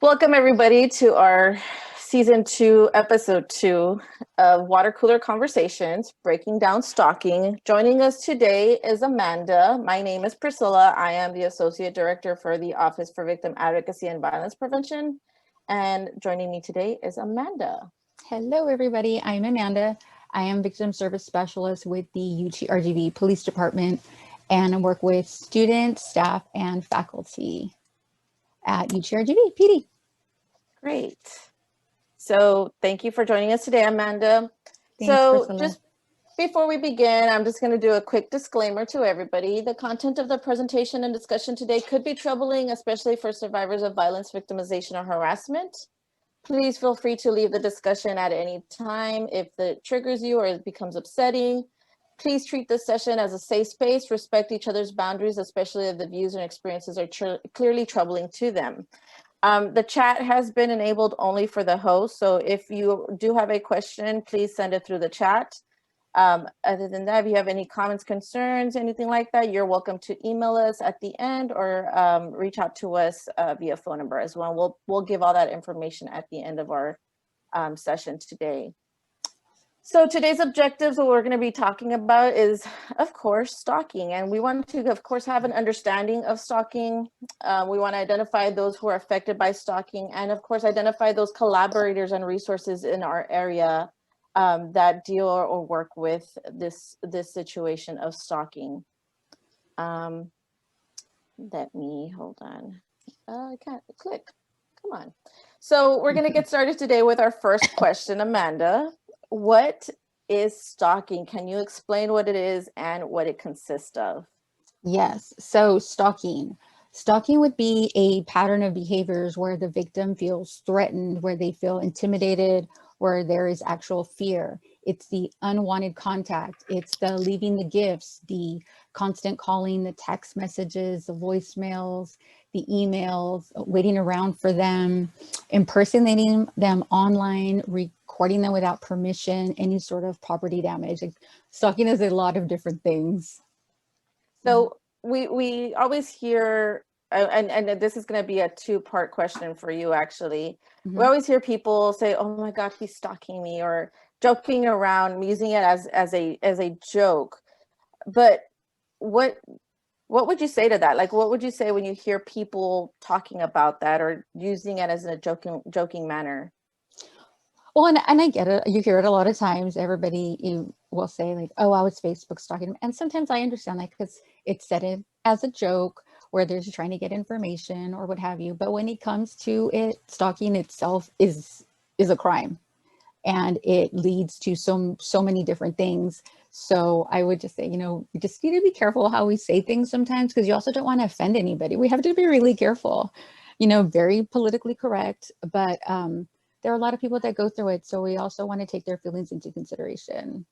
Welcome, everybody, to our season 2, episode 2 of Water Cooler Conversations, Breaking Down Stalking. Joining us today is Amanda. My name is Priscilla. I am the Associate Director for the Office for Victim Advocacy and Violence Prevention. And joining me today is Amanda. Hello, everybody. I'm Amanda. I am Victim Service Specialist with the UTRGV Police Department, and I work with students, staff, and faculty at UTRGV PD. Great. So thank you for joining us today, Amanda. Thanks, Priscilla. Just before we begin, I'm just going to do a quick disclaimer to everybody. The content of the presentation and discussion today could be troubling, especially for survivors of violence, victimization, or harassment. Please feel free to leave the discussion at any time if it triggers you or it becomes upsetting. Please treat this session as a safe space, respect each other's boundaries, especially if the views and experiences are clearly troubling to them. The chat has been enabled only for the host, so if you do have a question, please send it through the chat. Other than that, if you have any comments, concerns, anything like that, you're welcome to email us at the end or reach out to us via phone number as well. We'll give all that information at the end of our session today. So today's objectives, what we're going to be talking about is, of course, stalking. And we want to, of course, have an understanding of stalking. We want to identify those who are affected by stalking and, of course, identify those collaborators and resources in our area that deal or work with this situation of stalking. Let me, hold on. I can't click. Come on. So we're going to get started today with our first question. Amanda, what is stalking? Can you explain what it is and what it consists of? Yes. So stalking. Stalking would be a pattern of behaviors where the victim feels threatened, where they feel intimidated, where there is actual fear. It's the unwanted contact. It's the leaving the gifts, the constant calling, the text messages, the voicemails, the emails, waiting around for them, impersonating them online, recording them without permission, any sort of property damage. Like, stalking is a lot of different things. So we always hear, and this is going to be a two-part question for you, actually. Mm-hmm. We always hear people say, "Oh my God, he's stalking me," or joking around, using it as a joke. But what would you say to that? Like, what would you say when you hear people talking about that or using it as a joking manner? Well, and I get it. You hear it a lot of times. Everybody will say like, "Oh, I was Facebook stalking," and sometimes I understand that because it's said as a joke, where they're just trying to get information or what have you. But when it comes to it, stalking itself is a crime, and it leads to so many different things. So I would just say, we just need to be careful how we say things sometimes, because you also don't want to offend anybody. We have to be really careful, very politically correct, but there are a lot of people that go through it. So we also want to take their feelings into consideration.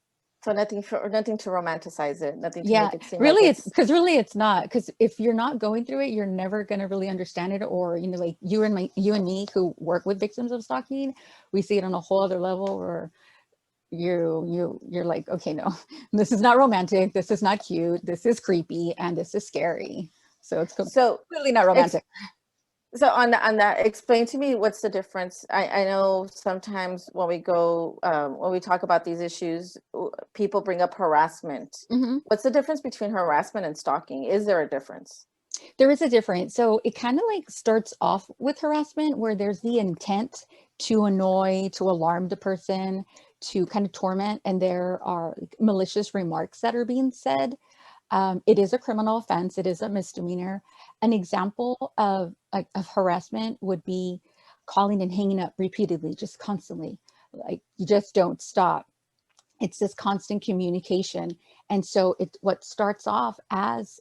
So nothing to romanticize it, nothing to make it seem really, like it's not, because if you're not going through it, you're never going to really understand it. Or, like you and me who work with victims of stalking, we see it on a whole other level, or you're like, okay, no, this is not romantic, this is not cute, this is creepy, and this is scary. So it's completely not romantic. So on that, explain to me what's the difference. I know sometimes when we talk about these issues, people bring up harassment. Mm-hmm. What's the difference between harassment and stalking? Is there a difference? There is a difference. So it kind of like starts off with harassment, where there's the intent to annoy, to alarm the person, to kind of torment, and there are malicious remarks that are being said. It is a criminal offense. It is a misdemeanor. An example of harassment would be calling and hanging up repeatedly, just constantly. Like, you just don't stop. It's this constant communication. And so what starts off as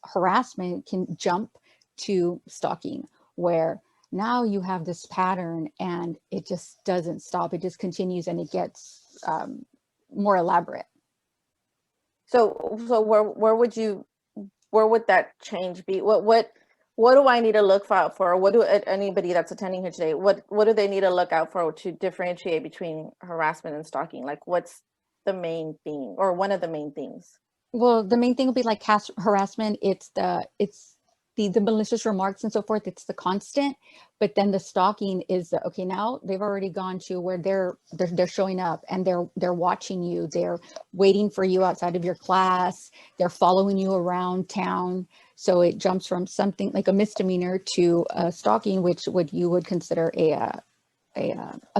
harassment can jump to stalking, where now you have this pattern and it just doesn't stop. It just continues, and it gets more elaborate. So where would that change be? What do I need to look out for? What do anybody that's attending here today, what do they need to look out for to differentiate between harassment and stalking? Like, what's the main thing, or one of the main things? Well, the main thing will be like harassment. It's the malicious remarks and so forth, it's the constant. But then the stalking is the, okay, now they've already gone to where they're showing up, and they're watching you, they're waiting for you outside of your class, they're following you around town. So it jumps from something like a misdemeanor to stalking, which you would consider a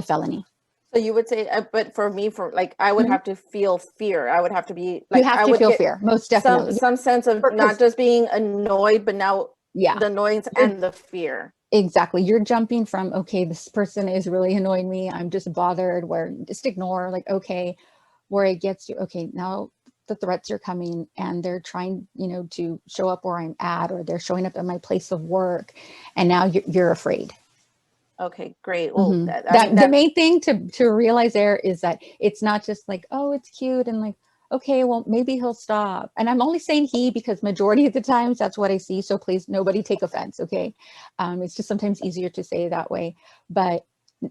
felony. So you would say, but for me, for like, I would have to feel fear. I would have to be You like, have I to would feel get fear, most definitely. some sense of not just being annoyed, but now Yeah, the annoyance and the fear. exactly. You're jumping from, okay, this person is really annoying me, I'm just bothered, where just ignore, like, okay, where it gets you, okay, now the threats are coming and they're trying, to show up where I'm at, or they're showing up at my place of work, and now you're afraid. Okay, great. Well, I That mean, the main thing to realize there is that it's not just like, oh, it's cute, and like, okay, well, maybe he'll stop. And I'm only saying he because majority of the times that's what I see. So please, nobody take offense. Okay. It's just sometimes easier to say it that way. But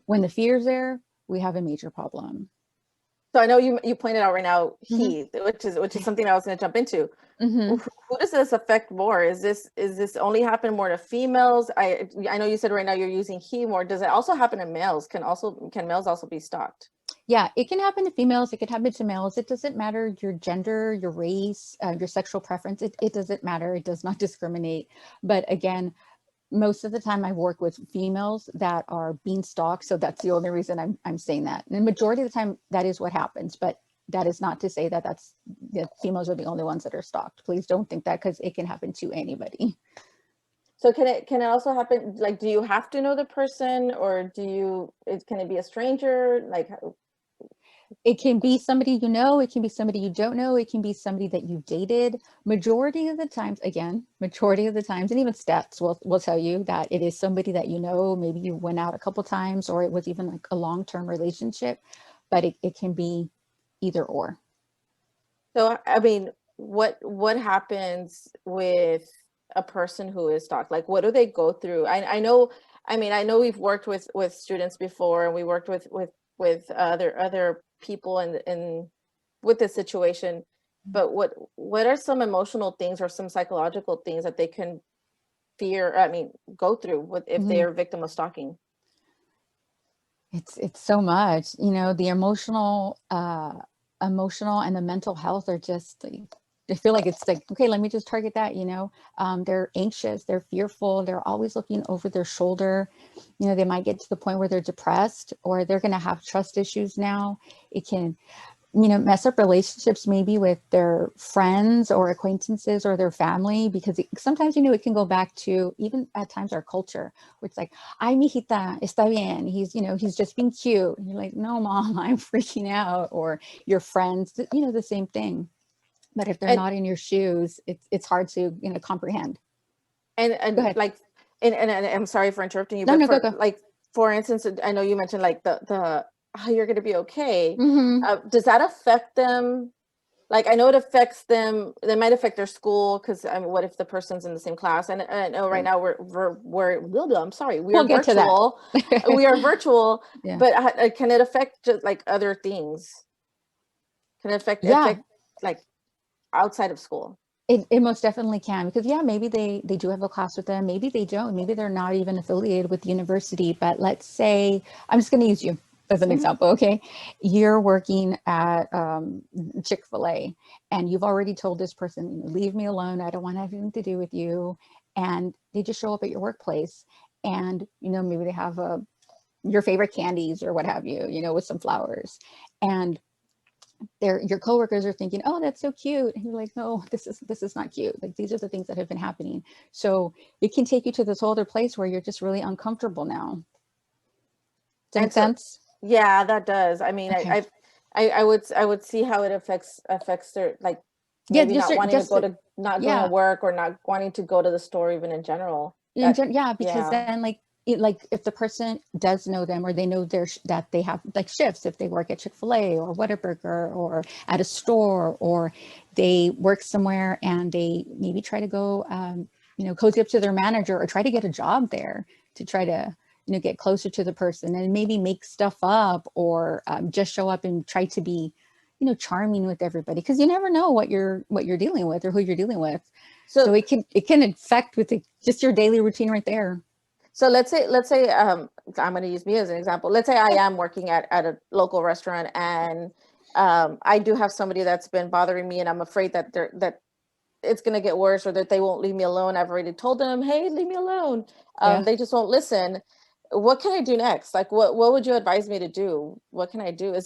when the fear's there, we have a major problem. so I know you pointed out right now, Mhm. he, which is something I was going to jump into. Mhm. Who does this affect more? Is this only happen more to females? I know you said right now you're using he more. Does it also happen to males? Can males also be stalked? Yeah, it can happen to females. It can happen to males. It doesn't matter your gender, your race, your sexual preference. It doesn't matter. It does not discriminate. But again, most of the time I work with females that are being stalked. So that's the only reason I'm saying that. And the majority of the time that is what happens, but that is not to say that females are the only ones that are stalked. Please don't think that, because it can happen to anybody. So can it also happen, like, do you have to know the person, or can it be a stranger? Like, It can be somebody you know, it can be somebody you don't know, it can be somebody that you've dated. Majority of the times, again, majority of the times, and even stats will tell you that it is somebody that you know, maybe you went out a couple times, or it was even like a long-term relationship, but it can be either or. so I mean, what happens with a person who is stalked? Like, what do they go through? I know, I mean, I know we've worked with students before, and we worked with other people in with this situation. But what are some emotional things or some psychological things that they can go through if they Mhm. are victim of stalking? It's so much, the emotional and the mental health are just like, I feel like it's like, okay, let me just target that, they're anxious, they're fearful, they're always looking over their shoulder. They might get to the point where they're depressed, or they're going to have trust issues now. It can, mess up relationships maybe with their friends or acquaintances or their family, because sometimes, it can go back to even at times our culture, where it's like, ay, mijita, está bien. He's just being cute. And you're like, no, mom, I'm freaking out. Or your friends, the same thing. But if they're And not in your shoes, it's hard to, comprehend. Go and ahead. like and I'm sorry for interrupting you, No, but no, go. for instance, I know you mentioned like the how you're going to be okay. Mm-hmm. Does that affect them? Like, I know it affects them. They might affect their school, because I mean, what if the person's in the same class? And I know right Right. now we're blah, blah, I'm sorry, we are We'll get to that. virtual. We are virtual, Yeah. but can it affect just like other things? Can it Yeah. affect like outside of school? It most definitely can, because yeah, maybe they do have a class with them, maybe they don't, maybe they're not even affiliated with the university. But let's say, I'm just going to use you as an Mhm. example. Okay, you're working at Chick-fil-A, and you've already told this person, leave me alone, I don't want anything to do with you, and they just show up at your workplace, and maybe they have your favorite candies or what have you, with some flowers, and your coworkers are thinking, oh, that's so cute, and you're like, no, this is not cute. Like, these are the things that have been happening. So it can take you to this whole other place where you're just really uncomfortable now. Does that And make so, sense? yeah, that does. I mean, Okay. I would see how it affects their, like, Yeah, maybe not wanting to not going to yeah. work, or not wanting to go to the store even in general. Yeah, because Yeah. then, like if the person does know them, or they know that they have like shifts, if they work at Chick-fil-A or Whataburger or at a store, or they work somewhere and they maybe try to go, cozy up to their manager, or try to get a job there to try to, get closer to the person, and maybe make stuff up, or just show up and try to be, charming with everybody, because you never know what you're dealing with or who you're dealing with. So, So it can affect with just your daily routine right there. so let's say I'm going to use me as an example. Let's say I am working at a local restaurant, and I do have somebody that's been bothering me, and I'm afraid that it's going to get worse, or that they won't leave me alone. I've already told them, hey, leave me alone. Yeah. They just won't listen. What can I do next? Like, what would you advise me to do? What can I do?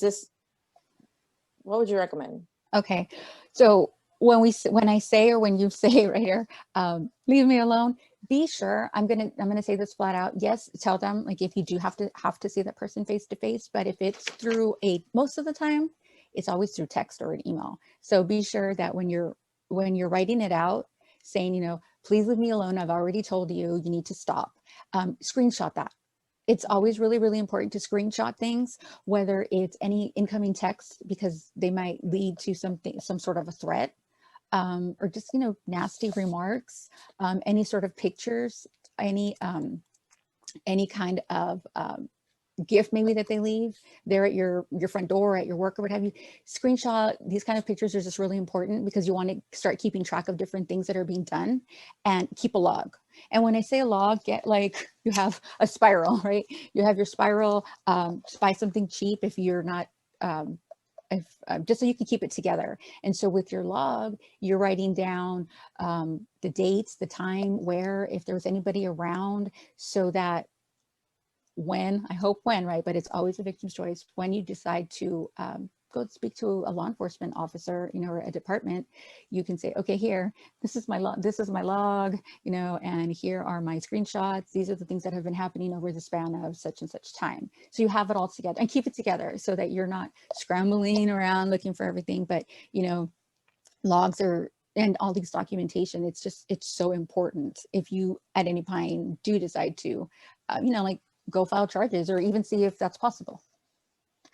What would you recommend? Okay. So when I say, or when you say right here, leave me alone, be sure, I'm gonna say this flat out. Yes, tell them, like, if you do have to see that person face to face, but if it's through most of the time, it's always through text or an email. So be sure that when you're writing it out, saying, please leave me alone, I've already told you, you need to stop. Screenshot that. It's always really, really important to screenshot things, whether it's any incoming text, because they might lead to some sort of a threat, or just, nasty remarks, any sort of pictures, any kind of gift maybe that they leave there at your front door, at your work, or what have you. Screenshot these kind of pictures are just really important, because you want to start keeping track of different things that are being done, and keep a log. And when I say a log, get, like, you have a spiral, right? You have your spiral, buy something cheap if you're not, if just so you can keep it together. And so with your log, you're writing down the dates, the time, where, if there's anybody around, so that right, but it's always a victim's choice, when you decide to go speak to a law enforcement officer, or a department, you can say, okay, here, this is my log, and here are my screenshots. These are the things that have been happening over the span of such and such time. So you have it all together, and keep it together, so that you're not scrambling around looking for everything. But, logs are, and all these documentation, it's so important. If you at any point do decide to, like, go file charges, or even see if that's possible.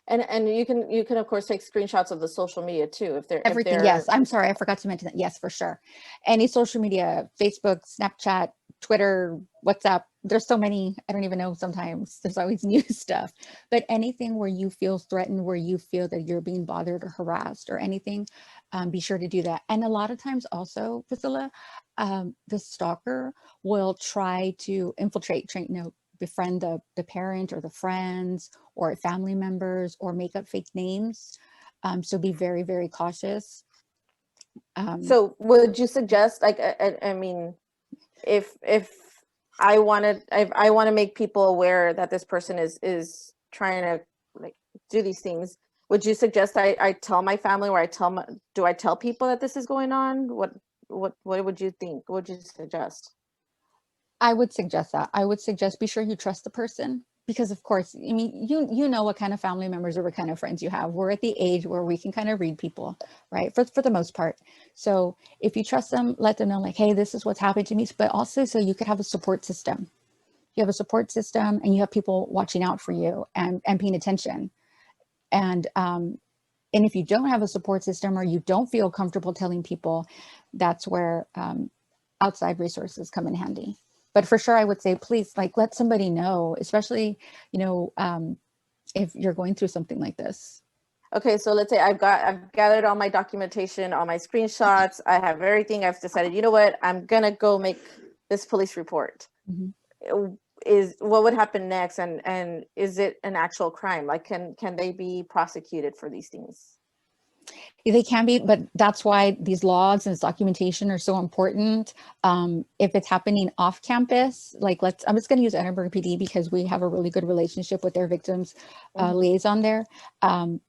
And you can of course take screenshots of the social media too, if Everything. they're Yes. I'm sorry. I forgot to mention that. Yes, for sure. Any social media, Facebook, Snapchat, Twitter, WhatsApp. There's so many, I don't even know sometimes. There's always new stuff. But anything where you feel threatened, where you feel that you're being bothered or harassed or anything, be sure to do that. And a lot of times also, Priscilla, the stalker will try to infiltrate, befriend the parent or the friends or family members, or make up fake names. So be very, very cautious. So would you suggest, like, I mean, if I want to make people aware that this person is trying to, like, do these things, would you suggest I tell my family, or do I tell people that this is going on? What would you think? What would you suggest? I would suggest that. I would suggest, be sure you trust the person, because of course, I mean, you know what kind of family members or what kind of friends you have. We're at the age where we can kind of read people, right? For the most part. So if you trust them, let them know, like, hey, this is what's happened to me. But also, so you could have a support system. You have a support system, and you have people watching out for you, and paying attention. And if you don't have a support system, or you don't feel comfortable telling people, that's where outside resources come in handy. But for sure, I would say, please, like, let somebody know, especially, if you're going through something like this. Okay, so let's say I've gathered all my documentation, all my screenshots, I have everything. I've decided, you know what, I'm gonna go make this police report. Mm-hmm. What would happen next, and is it an actual crime? Like, can they be prosecuted for these things? They can be, but that's why these logs and this documentation are so important. If it's happening off campus, like, I'm just going to use Edinburgh PD, because we have a really good relationship with their victims liaison there.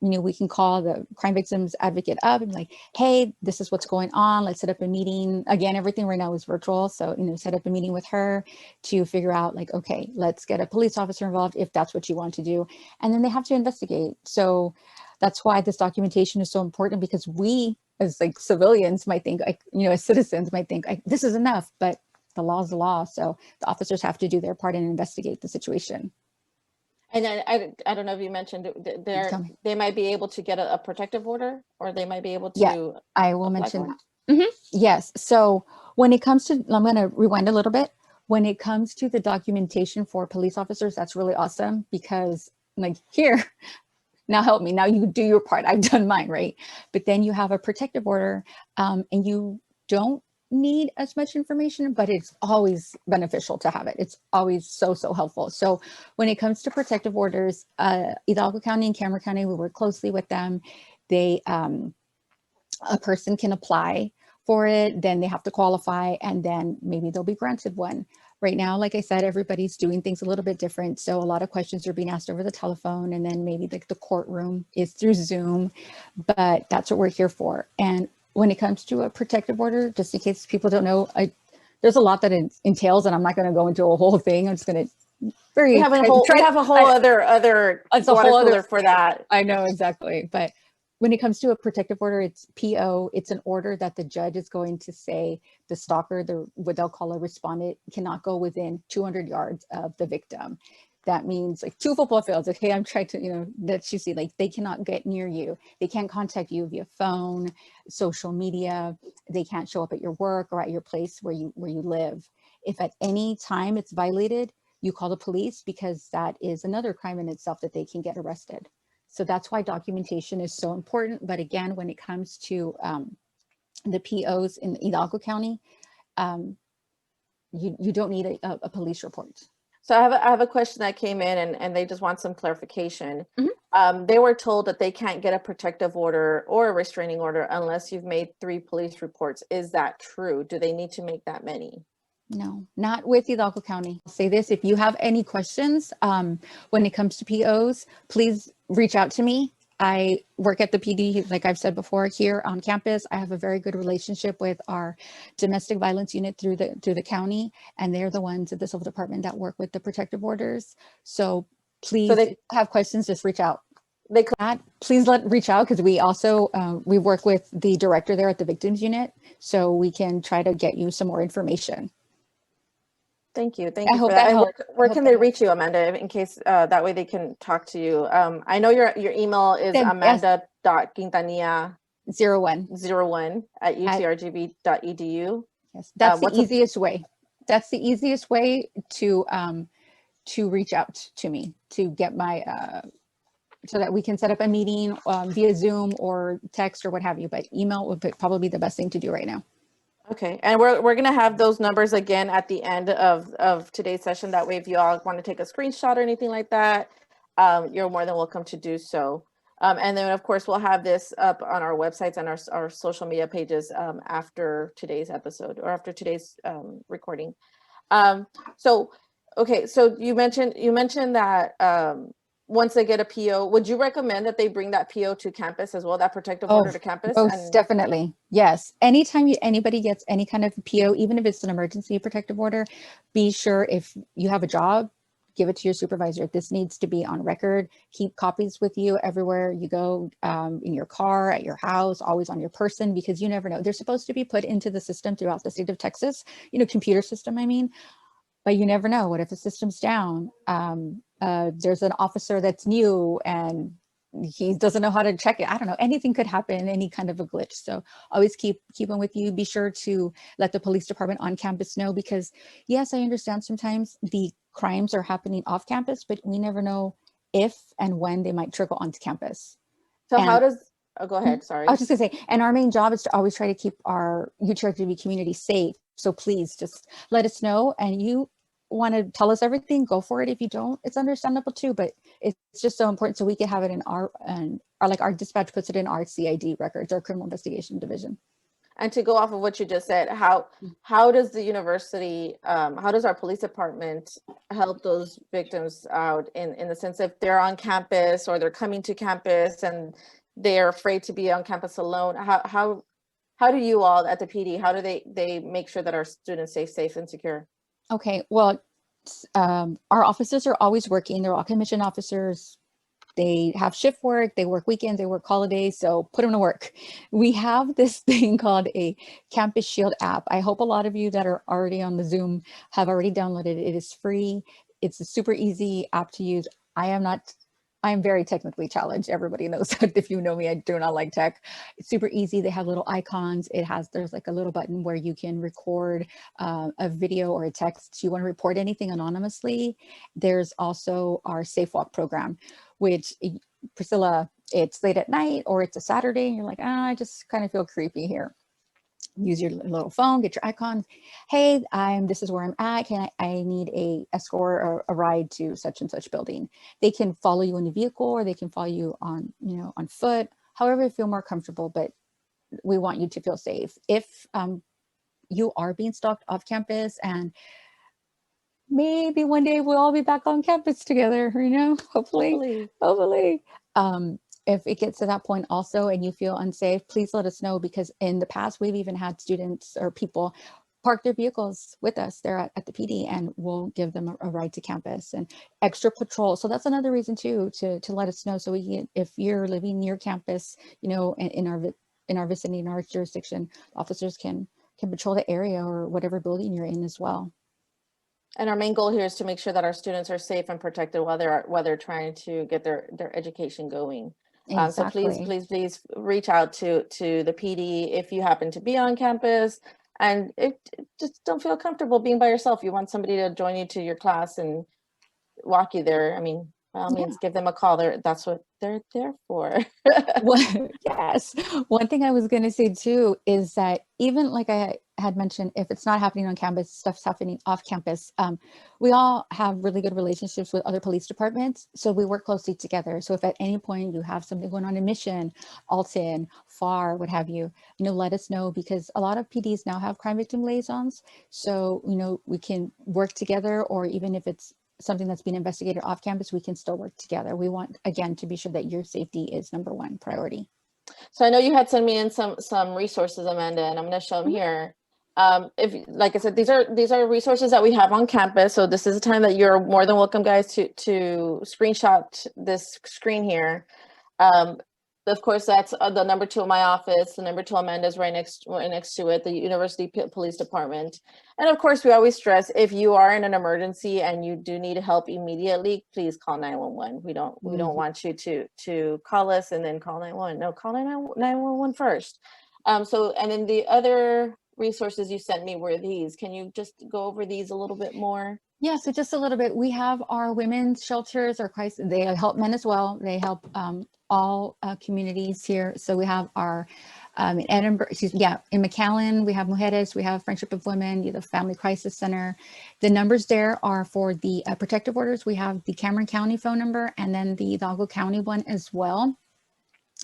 We can call the crime victims advocate up and be like, hey, this is what's going on. Let's set up a meeting. Again, everything right now is virtual. So, set up a meeting with her to figure out, like, okay, let's get a police officer involved if that's what you want to do. And then they have to investigate. So that's why this documentation is so important, because we, as, like, civilians, might think, like, as citizens might think, like, this is enough, but the law is the law. So the officers have to do their part and investigate the situation. And then I don't know if you mentioned they might be able to get a protective order, or they might be able to. Yeah, I will mention that. Yes. So when it comes to, I'm going to rewind a little bit. When it comes to the documentation for police officers, that's really awesome, because, like, here, now help me. Now you do your part. I've done mine, right? But then you have a protective order, and you don't need as much information, but it's always beneficial to have it. It's always so helpful. So when it comes to protective orders, Hidalgo County and Cameron County, we work closely with them. They, a person can apply for it, then they have to qualify, and then maybe they'll be granted one. Right now, like I said, everybody's doing things a little bit different. So a lot of questions are being asked over the telephone, and then maybe like the courtroom is through Zoom, but that's what we're here for. And when it comes to a protective order, just in case people don't know, there's a lot that it entails, and I'm not going to go into a whole thing. I'm just going to We have a whole other it's a water whole cooler other for that. I know exactly, but when it comes to a protective order, it's PO. It's an order that the judge is going to say the stalker, what they'll call a respondent, cannot go within 200 yards of the victim. That means like 2 football fields. Okay, I'm trying to, that you see, like they cannot get near you. They can't contact you via phone, social media. They can't show up at your work or at your place where you live. If at any time it's violated, you call the police, because that is another crime in itself that they can get arrested. So that's why documentation is so important. But again, when it comes to the POs in Hidalgo County, you don't need a police report. So I have a question that came in, and they just want some clarification. They were told that they can't get a protective order or a restraining order unless you've made 3 police reports. Is that true? Do they need to make that many? No, not with Hidalgo County. I'll say this, if you have any questions when it comes to POs, please reach out to me. I work at the PD, like I've said before, here on campus. I have a very good relationship with our domestic violence unit through the county, and they're the ones at the civil department that work with the protective orders. So please, if you have questions, just reach out. Please reach out, because we also we work with the director there at the victims unit, so we can try to get you some more information. Thank you. Thank you for that. Where can they reach you, Amanda, in case that way they can talk to you? I know your email is amanda.quintanilla01@utrgb.edu. Yes, that's the easiest way. That's the easiest way to reach out to me, to get my so that we can set up a meeting via Zoom or text or what have you. But email would probably be the best thing to do right now. Okay, and we're going to have those numbers again at the end of today's session. That way, if you all want to take a screenshot or anything like that, you're more than welcome to do so. And then, of course, we'll have this up on our websites and our social media pages after today's episode, or after today's recording. So you mentioned that once they get a PO, would you recommend that they bring that PO to campus as well, that protective order to campus? Most definitely. Yes. Anytime anybody gets any kind of PO, even if it's an emergency protective order, be sure, if you have a job, give it to your supervisor. If this needs to be on record, keep copies with you everywhere you go, in your car, at your house, always on your person, because you never know. They're supposed to be put into the system throughout the state of Texas, computer system, I mean. But you never know. What if the system's down? There's an officer that's new and he doesn't know how to check it. I don't know. Anything could happen, any kind of a glitch. So always keep them with you. Be sure to let the police department on campus know, because yes, I understand sometimes the crimes are happening off campus, but we never know if and when they might trickle onto campus. So how does, go ahead, sorry. I was just gonna say, and our main job is to always try to keep our UTRGV community safe. So please just let us know, and you want to tell us everything, go for it. If you don't, it's understandable too, but it's just so important so we can have it in our dispatch puts it in our CID records, our criminal investigation division. And to go off of what you just said, how does the university, how does our police department help those victims out in the sense, if they're on campus or they're coming to campus and they're afraid to be on campus alone? How do you all at the PD, how do they make sure that our students stay safe and secure? Okay, well, our officers are always working. They're all commissioned officers. They have shift work, they work weekends, they work holidays, so put them to work. We have this thing called a Campus Shield app. I hope a lot of you that are already on the Zoom have already downloaded it. It is free. It's a super easy app to use. I am very technically challenged. Everybody knows that. If you know me, I do not like tech. It's super easy. They have little icons. There's like a little button where you can record a video or a text. You want to report anything anonymously. There's also our Safe Walk program, which Priscilla, it's late at night or it's a Saturday and you're like, I just kind of feel creepy here. Use your little phone, get your icons. Hey, this is where I'm at. I need a escort or a ride to such and such building. They can follow you in the vehicle or they can follow you on, on foot, however you feel more comfortable, but we want you to feel safe. If you are being stalked off campus, and maybe one day we'll all be back on campus together, hopefully. If it gets to that point also and you feel unsafe, please let us know, because in the past we've even had students or people park their vehicles with us there at the PD, and we'll give them a ride to campus and extra patrol. So that's another reason too, to let us know, so we can, if you're living near campus, in our vicinity, in our jurisdiction, officers can patrol the area or whatever building you're in as well. And our main goal here is to make sure that our students are safe and protected while they're trying to get their education going. Exactly. So please reach out to the PD if you happen to be on campus, and just don't feel comfortable being by yourself. You want somebody to join you to your class and walk you there. I mean, by all means, give them a call. That's what they're there for. Yes. One thing I was going to say too is that even like I had mentioned, if it's not happening on campus, stuff's happening off campus. We all have really good relationships with other police departments, so we work closely together. So if at any point you have something going on in Mission, Alton, FAR, what have you, let us know, because a lot of PDs now have crime victim liaisons. So, we can work together, or even if it's something that's being investigated off campus, we can still work together. We want, again, to be sure that your safety is #1 priority. So I know you had sent me in some resources, Amanda, and I'm going to show them here. If, like I said, these are resources that we have on campus. So this is a time that you're more than welcome, guys, to screenshot this screen here. Of course, that's the number 2 of my office. The number 2 Amanda's right next to it, the University Police Department. And of course, we always stress, if you are in an emergency and you do need help immediately, please call 911. We don't want you to call us and then call 911. No, call 911 first. So, and then the other resources you sent me were these. Can you just go over these a little bit more? Yeah, so just a little bit. We have our women's shelters, our crisis. They help men as well. They help all communities here. So we have our in Edinburgh, in McAllen, we have Mujeres, we have Friendship of Women, the Family Crisis Center. The numbers there are for the protective orders. We have the Cameron County phone number, and then the Hidalgo County one as well.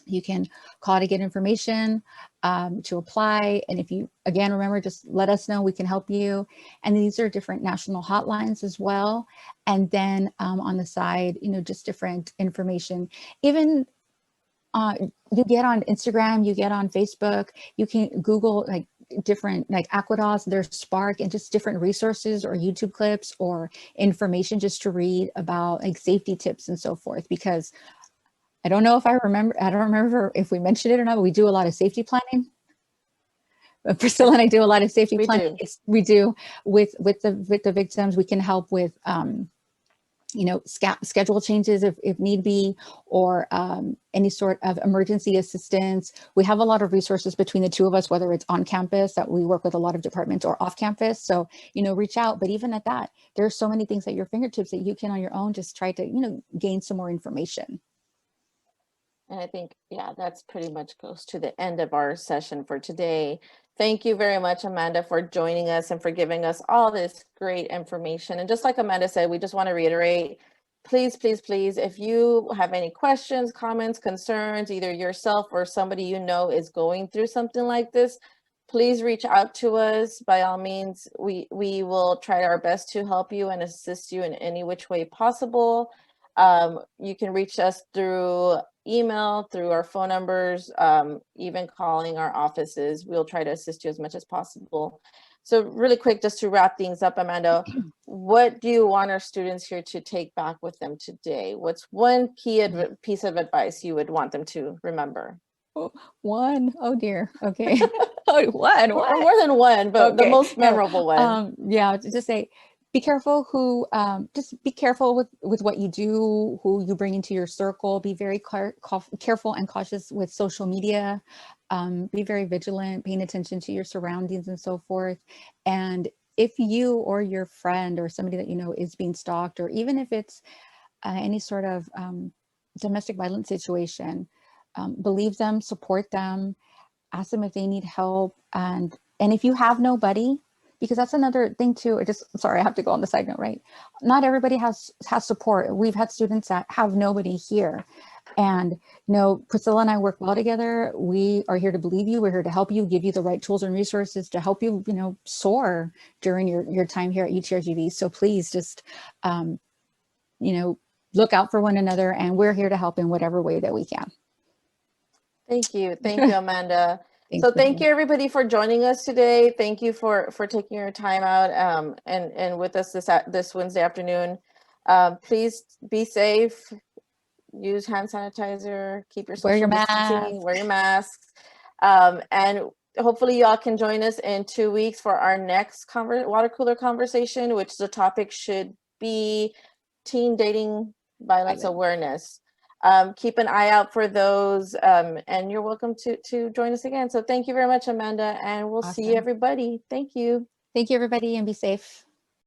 You can call to get information, to apply. And if you, again, remember, just let us know, we can help you. And these are different national hotlines as well. And then on the side, just different information. Even you get on Instagram, you get on Facebook, you can Google like different, like Aquados, there's Spark, and just different resources or YouTube clips or information just to read about like safety tips and so forth. Because I don't remember if we mentioned it or not, but we do a lot of safety planning. Priscilla and I do a lot of safety planning. We do with the victims. We can help with, schedule changes if need be, or any sort of emergency assistance. We have a lot of resources between the two of us, whether it's on campus, that we work with a lot of departments, or off campus. So, reach out. But even at that, there are so many things at your fingertips that you can on your own just try to, gain some more information. And I think, that's pretty much goes to the end of our session for today. Thank you very much, Amanda, for joining us and for giving us all this great information. And just like Amanda said, we just want to reiterate, please, please, please, if you have any questions, comments, concerns, either yourself or somebody is going through something like this, please reach out to us. By all means, we will try our best to help you and assist you in any which way possible. You can reach us through email, through our phone numbers, even calling our offices. We'll try to assist you as much as possible. So really quick, just to wrap things up, Amanda, what do you want our students here to take back with them today? What's one key piece of advice you would want them to remember? One, oh dear. Okay. One. Or more than one, but okay. The most memorable one. Just say, be careful just be careful with what you do, who you bring into your circle. Be very careful and cautious with social media. Be very vigilant, paying attention to your surroundings and so forth. And if you or your friend or somebody that is being stalked, or even if it's any sort of domestic violence situation, believe them, support them, ask them if they need help. And if you have nobody, because that's another thing too, sorry, I have to go on the side note, right? Not everybody has support. We've had students that have nobody here. And, Priscilla and I work well together. We are here to believe you. We're here to help you, give you the right tools and resources to help you, soar during your time here at UTRGV. So please just, look out for one another, and we're here to help in whatever way that we can. Thank you. Thank you, Amanda. Thanks, So thank Priscilla. you everybody for joining us today. Thank you for taking your time out and with us this Wednesday afternoon. Please be safe. Use hand sanitizer. Keep your Wear your social distancing. mask. Wear your masks. And hopefully y'all can join us in 2 weeks for our next water cooler conversation, which the topic should be teen dating violence awareness. Keep an eye out for those, and you're welcome to join us again. So thank you very much, Amanda, and we'll see Awesome. everybody. Thank you. Thank you, everybody, and be safe.